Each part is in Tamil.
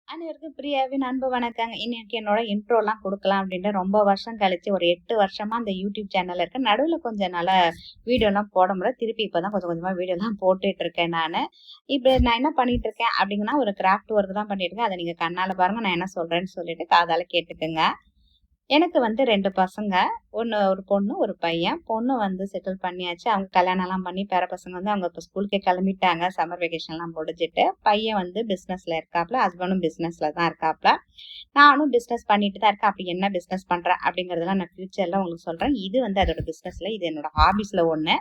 அனைவருக்கும் பிரியாவின் அன்பு வணக்கங்க. இன்னைக்கு என்னோட இன்ட்ரோலாம் கொடுக்கலாம் அப்படின்ட்டு ரொம்ப வருஷம் கழிச்சு ஒரு 8 வருஷமா அந்த யூடியூப் சேனல் இருக்கு. நடுவில் கொஞ்சம் நாள வீடியோலாம் போட முடியல. திருப்பி இப்பதான் கொஞ்சம் கொஞ்சமா வீடியோலாம் போட்டுட்டு இருக்கேன் நான். இப்போ நான் என்ன பண்ணிட்டு இருக்கேன் அப்படிங்கன்னா, ஒரு கிராஃப்ட் ஒர்க் தான் பண்ணிட்டு இருக்கேன். அதை நீங்க கண்ணால பாருங்க, நான் என்ன சொல்றேன்னு சொல்லிட்டு காதால கேட்டுக்குங்க. எனக்கு வந்து 2 பசங்க. ஒரு பொண்ணு, ஒரு பையன். பொண்ணு வந்து செட்டில் பண்ணியாச்சு. அவங்க கல்யாணம்லாம் பண்ணி பேர பசங்க வந்து அவங்க இப்போ ஸ்கூலுக்கே கிளம்பிட்டாங்க. சம்மர் வெக்கேஷன்லாம் முடிஞ்சிட்டு. பையன் வந்து பிஸ்னஸ்ல இருக்காப்ல. ஹஸ்பண்டும் பிஸ்னஸ்ல தான் இருக்காப்ல. நானும் பிஸ்னஸ் பண்ணிட்டு தான் இருக்கேன். அப்படி என்ன பிஸ்னஸ் பண்றேன் அப்படிங்கறதெல்லாம் நான் ஃபியூச்சர்ல உங்களுக்கு சொல்றேன். இது வந்து அதோட பிஸ்னஸ்ல, இது என்னோட ஹாபிஸ்ல ஒண்ணு.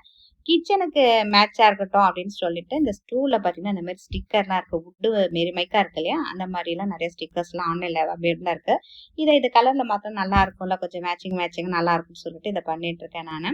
கிச்சனுக்கு மேட்சா இருக்கட்டும் அப்படின்னு சொல்லிட்டு இந்த ஸ்டூல்ல பாத்தீங்கன்னா இந்த மாதிரி ஸ்டிக்கர்லாம் இருக்கு. வுட்டு மாரி மைக்கா இருக்கு இல்லையா, அந்த மாதிரி எல்லாம் நிறைய ஸ்டிக்கர்ஸ் எல்லாம் ஆன்லைன்ல அவைலபிளா இருக்கு. இது கலர்ல மாத்திரம் நல்லா இருக்கும்ல, கொஞ்சம் மேட்சிங் நல்லா இருக்கும்னு சொல்லிட்டு இதை பண்ணிட்டு இருக்கேன் நானு.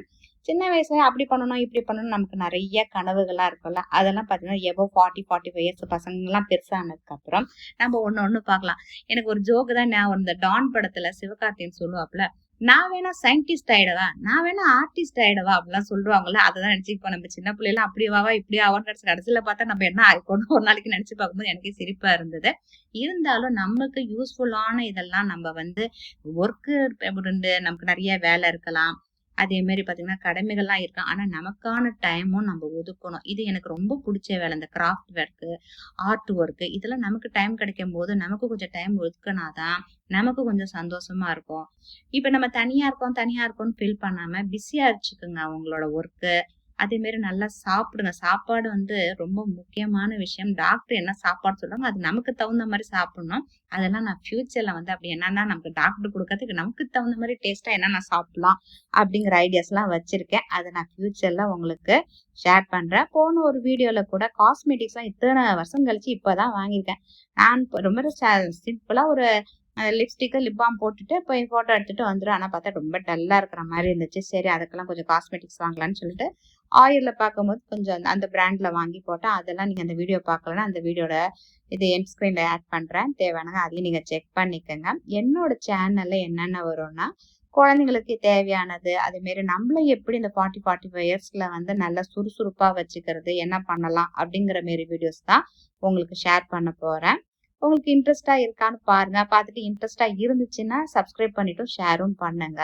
சின்ன வயசுல அப்படி பண்ணணும் இப்படி பண்ணணும் நமக்கு நிறைய கனவுகள்லாம் இருக்கும்ல, அதெல்லாம் பாத்தீங்கன்னா எபோ 40-45 இயர்ஸ் பசங்க எல்லாம் பெருசானதுக்கு அப்புறம் நம்ம ஒண்ணு பார்க்கலாம். எனக்கு ஒரு ஜோக்கு தான் ஞாபகம். இந்த டான் படத்துல சிவகார்த்தியன் சொல்லுவாப்ல, நான் வேணா சயின்டிஸ்ட் ஆயிடவா, நான் வேணா ஆர்டிஸ்ட் ஆயிடவா அப்படிலாம் சொல்லுவாங்கல்ல. அததான் நினைச்சுப்போம் நம்ம சின்ன பிள்ளைலாம். அப்படி வாவா இப்படி ஆவான்னு கடைசியில பார்த்தா நம்ம என்ன ஆயிக்கணும் ஒரு நாளைக்கு நினைச்சு பார்க்கும்போது எனக்கே சிரிப்பா இருந்தது. இருந்தாலும் நமக்கு யூஸ்ஃபுல்லான இதெல்லாம் நம்ம வந்து ஒர்க்கு நமக்கு நிறைய வேலை இருக்கலாம், அதே மாதிரி பாத்தீங்கன்னா கடமைகள்லாம் இருக்கும். ஆனா நமக்கான டைமும் நம்ம ஒதுக்கணும். இது எனக்கு ரொம்ப பிடிச்ச வேலை. இந்த கிராஃப்ட் ஒர்க்கு, ஆர்ட் ஒர்க்கு, இதெல்லாம் நமக்கு டைம் கிடைக்கும் போது நமக்கு கொஞ்சம் டைம் ஒதுக்கினாதான் நமக்கு கொஞ்சம் சந்தோஷமா இருக்கும். இப்ப நம்ம தனியா இருக்கோம்னு ஃபீல் பண்ணாம பிஸியா வச்சுக்கோங்க அவங்களோட ஒர்க்கு. அதே மாதிரி நல்லா சாப்பிடுங்க. சாப்பாடு வந்து ரொம்ப முக்கியமான விஷயம். டாக்டர் என்ன சாப்பாடு சொல்றாங்க அது நமக்கு தகுந்த மாதிரி சாப்பிடணும். அதெல்லாம் நான் ஃபியூச்சர்ல வந்து அப்படி என்னன்னா நமக்கு டாக்டர் கொடுக்கறதுக்கு நமக்கு தகுந்த மாதிரி டேஸ்டா என்னென்ன சாப்பிடலாம் அப்படிங்கிற ஐடியாஸ் எல்லாம் வச்சிருக்கேன். அதை நான் ஃபியூச்சர்ல உங்களுக்கு ஷேர் பண்றேன். போன ஒரு வீடியோல கூட காஸ்மெட்டிக்ஸ் எல்லாம் இத்தனை வருஷம் கழிச்சு இப்பதான் வாங்கியிருக்கேன். நான் ரொம்ப சிம்பிளா ஒரு லிப்ஸ்டிக்கு லிப் பாம் போட்டுட்டு போய் போட்டோ எடுத்துட்டு வந்துடும். ஆனா பார்த்தா ரொம்ப டல்லா இருக்கிற மாதிரி இருந்துச்சு. சரி அதுக்கெல்லாம் கொஞ்சம் காஸ்மெட்டிக்ஸ் வாங்கலாம்னு சொல்லிட்டு ஆயில்ல பார்க்கும்போது கொஞ்சம் அந்த பிராண்ட்ல வாங்கி போட்டேன். அதெல்லாம் நீங்க அந்த வீடியோ பார்க்கலன்னா அந்த வீடியோட இது எண்ட் ஸ்கிரீன்ல ஆட் பண்றேன், தேவையானங்க அதையும் நீங்க செக் பண்ணிக்கோங்க. என்னோட சேனல்ல என்னென்ன வரும்னா, குழந்தைங்களுக்கு தேவையானது, அதே மாதிரி நம்மள எப்படி இந்த 40-45 இயர்ஸ்ல வந்து நல்லா சுறுசுறுப்பா வச்சுக்கிறது, என்ன பண்ணலாம் அப்படிங்கிற மாரி வீடியோஸ் தான் உங்களுக்கு ஷேர் பண்ண போறேன். உங்களுக்கு இன்ட்ரெஸ்டா இருக்கான்னு பாருங்க. பார்த்துட்டு இன்ட்ரெஸ்டா இருந்துச்சுன்னா சப்ஸ்கிரைப் பண்ணிட்டும் ஷேரும் பண்ணுங்க.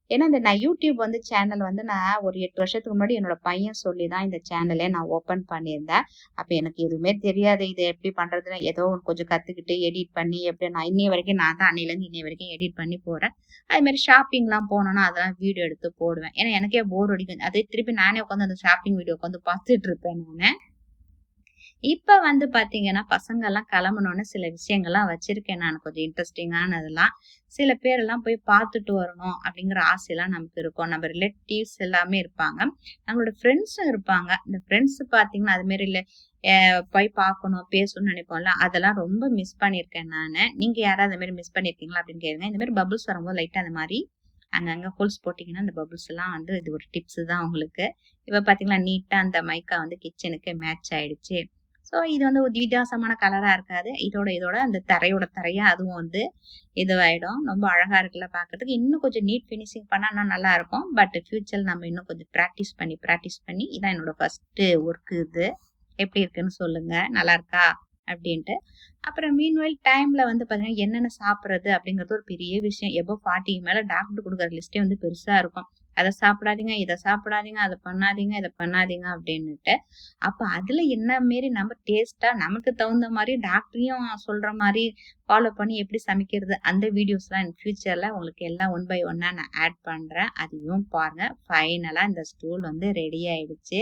ஏன்னா இந்த நான் யூடியூப் வந்து சேனல் வந்து நான் ஒரு 8 வருஷத்துக்கு முன்னாடி என்னோட பையன் சொல்லிதான் இந்த சேனலே நான் ஓபன் பண்ணியிருந்தேன். அப்ப எனக்கு எதுவுமே தெரியாது, இது எப்படி பண்றதுன்னு. ஏதோ கொஞ்சம் கத்துக்கிட்டு எடிட் பண்ணி எப்படி நான் இன்னைய வரைக்கும் நான் தான் அன்னையில இருந்து இன்னைய வரைக்கும் எடிட் பண்ணி போறேன். அதே மாதிரி ஷாப்பிங் எல்லாம் போனோம்னா அதெல்லாம் வீடியோ எடுத்து போடுவேன். ஏன்னா எனக்கே போர் அடிக்கும். அதே திருப்பி நானே உட்காந்து அந்த ஷாப்பிங் வீடியோ உட்காந்து பார்த்துட்டு இருப்பேன் நானு. இப்ப வந்து பாத்தீங்கன்னா பசங்க எல்லாம் கிளம்பணும்னு சில விஷயங்கள்லாம் வச்சிருக்கேன் நான், கொஞ்சம் இன்ட்ரெஸ்டிங்கானதெல்லாம். சில பேர் எல்லாம் போய் பார்த்துட்டு வரணும் அப்படிங்கிற ஆசையெல்லாம் நமக்கு இருக்கும். நம்ம ரிலேட்டிவ்ஸ் எல்லாமே இருப்பாங்க, நம்மளோட ஃப்ரெண்ட்ஸும் இருப்பாங்க. இந்த ஃப்ரெண்ட்ஸ் பாத்தீங்கன்னா அது மாதிரி இல்ல போய் பார்க்கணும் பேசணும்னு நினைப்போம்ல, அதெல்லாம் ரொம்ப மிஸ் பண்ணிருக்கேன் நானு. நீங்க யாராவது அந்த மாதிரி மிஸ் பண்ணிருக்கீங்களா அப்படின்னு கேளுங்க. இந்த மாதிரி பபுள்ஸ் வரும்போது லைட்டா அந்த மாதிரி அங்கங்க ஹோல்ஸ் போட்டீங்கன்னா அந்த பபுள்ஸ் எல்லாம் வந்து இது ஒரு டிப்ஸ் தான் உங்களுக்கு. இப்ப பாத்தீங்களா நீட்டா அந்த மைக்கா வந்து கிச்சனுக்கு மேட்ச் ஆயிடுச்சு. ஸோ இது வந்து ஒரு வித்தியாசமான கலரா இருக்காது. இதோட அந்த தரையா அதுவும் வந்து இதுவாயிடும். ரொம்ப அழகா இருக்குல்ல பாக்குறதுக்கு. இன்னும் கொஞ்சம் நீட் பினிஷிங் பண்ணா இன்னும் நல்லா இருக்கும். பட் ஃபியூச்சர் நம்ம இன்னும் கொஞ்சம் ப்ராக்டிஸ் பண்ணி இதான் என்னோட ஃபர்ஸ்ட் ஒர்க். இது எப்படி இருக்குன்னு சொல்லுங்க, நல்லா இருக்கா அப்படின்ட்டு. அப்புறம் மீன்வைல் டைம்ல வந்து பாத்தீங்கன்னா என்னென்ன சாப்பிடுறது அப்படிங்கிறது ஒரு பெரிய விஷயம். எபோ 40 மேல டாக்டர் கொடுக்குற லிஸ்டே வந்து பெருசா இருக்கும். அதை சாப்பிடாதீங்க, இதை சாப்பிடாதீங்க, அதை பண்ணாதீங்க, இதை பண்ணாதீங்க அப்படின்னுட்டு. அப்ப அதுல என்ன மாரி நம்ம டேஸ்டா நமக்கு தகுந்த மாதிரி டாக்டரையும் சொல்ற மாதிரி ஃபாலோ பண்ணி எப்படி சமைக்கிறது அந்த வீடியோஸ் எல்லாம் இன் ஃபியூச்சர்ல உங்களுக்கு எல்லாம் 1 by 1 நான் ஆட் பண்றேன். அதையும் பாருங்க. ஃபைனலா இந்த ஸ்டூல் வந்து ரெடி ஆயிடுச்சு.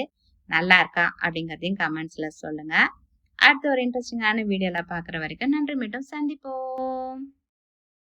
நல்லா இருக்கா அப்படிங்கறதையும் கமெண்ட்ஸ்ல சொல்லுங்க. அடுத்த ஒரு இன்ட்ரெஸ்டிங்கான வீடியோல பாக்குற வரைக்கும் நன்றி, மீண்டும் சந்திப்போம்.